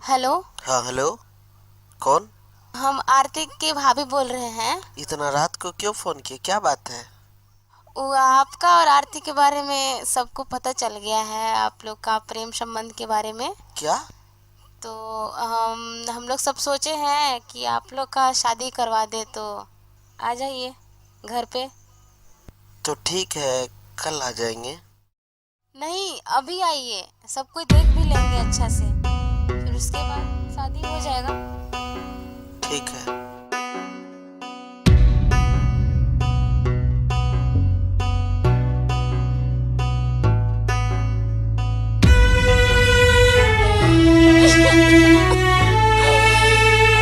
Hello. हाँ hello. कौन? हम आरती के भाभी बोल रहे हैं। इतना रात को क्यों फोन किया, क्या बात है? वो आपका और आरती के बारे में सबको पता चल गया है, आप लोग का प्रेम संबंध के बारे में। क्या? तो हम लोग सब सोचे हैं कि आप लोग का शादी करवा दे, तो आ जाइए घर पे। तो ठीक है, कल आ जाएंगे। नहीं, अभी आइए, सब कोई देख भी लेंगे अच्छा से, फिर उसके बाद शादी हो जाएगा। ठीक है।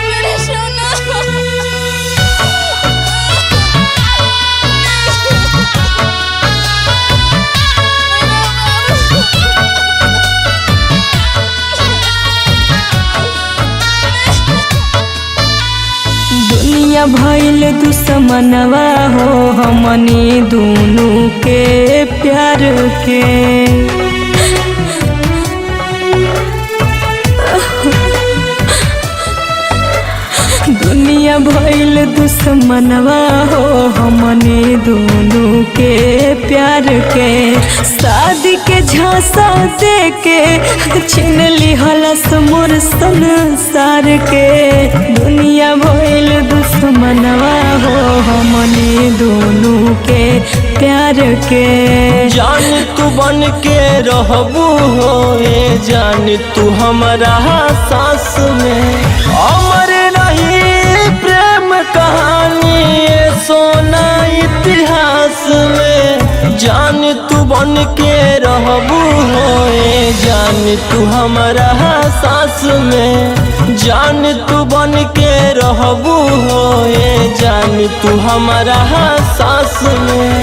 मेरे सोना। दुनिया भइल दुश्मनवा हो हमनी दोनों के प्यार के। दुनिया भइल दुश्मनवा हो हमनी दोनों के प्यार के। शादी के झांसा दे के छीन लिहलस मोर संसार के। दुनिया भइल दुश्मनवा हो हमनी दोनों के प्यार के। जान तू बन के रहबू हो ए जान तू हमारा सांस में। अमर नहीं प्रेम कहानी ये सोना इतिहास में। जान तू बन के रहबू हो ए जान तू हमारा सांस में। जान तू बन के रहबू हो ए जान तू हमारा सांस में।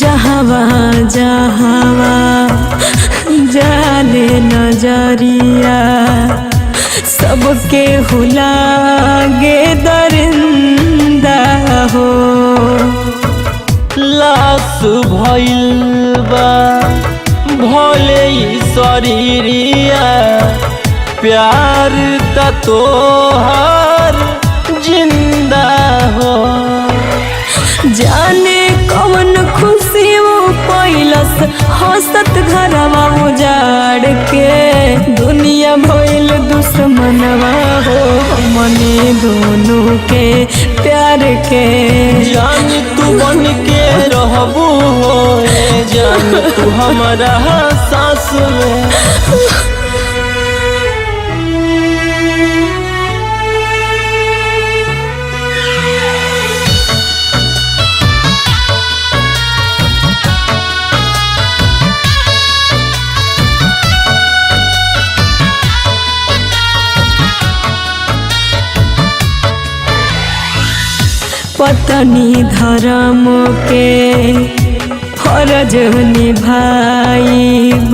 जहावा जहावा जाले नजरिया सबके हुलागे दरिंदा हो। लाश भइल बा भले ही शरीरिया प्यार त तोहार जिंदा हो। जाने कौन खुशी वो पैलस हंसत घरवा उजाड़ के। दुनिया भइल दुश्मनवा हो हमनी दोनों के प्यार के। जान तू बन के रहबू हो ए जान तू हमारा सांस में। पत्नी धर्म के फर्ज निभाइब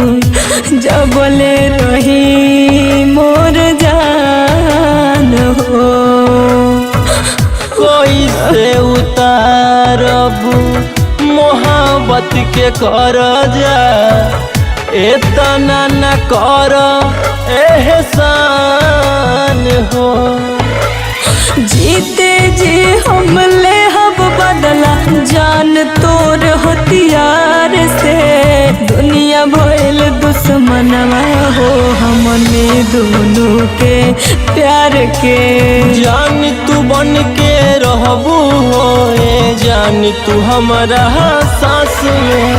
जबले रही मोर जान हो। कोई से उतारब मोहब्बत के करजा इतना न कर एहसान हो। जीते जी हम ले हब बदला जान तोर हथियार से। दुनिया भइल दुश्मनवा हो हमने दोनों के प्यार के। जान तू बन के रहबू हो ए जान तू हमारा सांस में।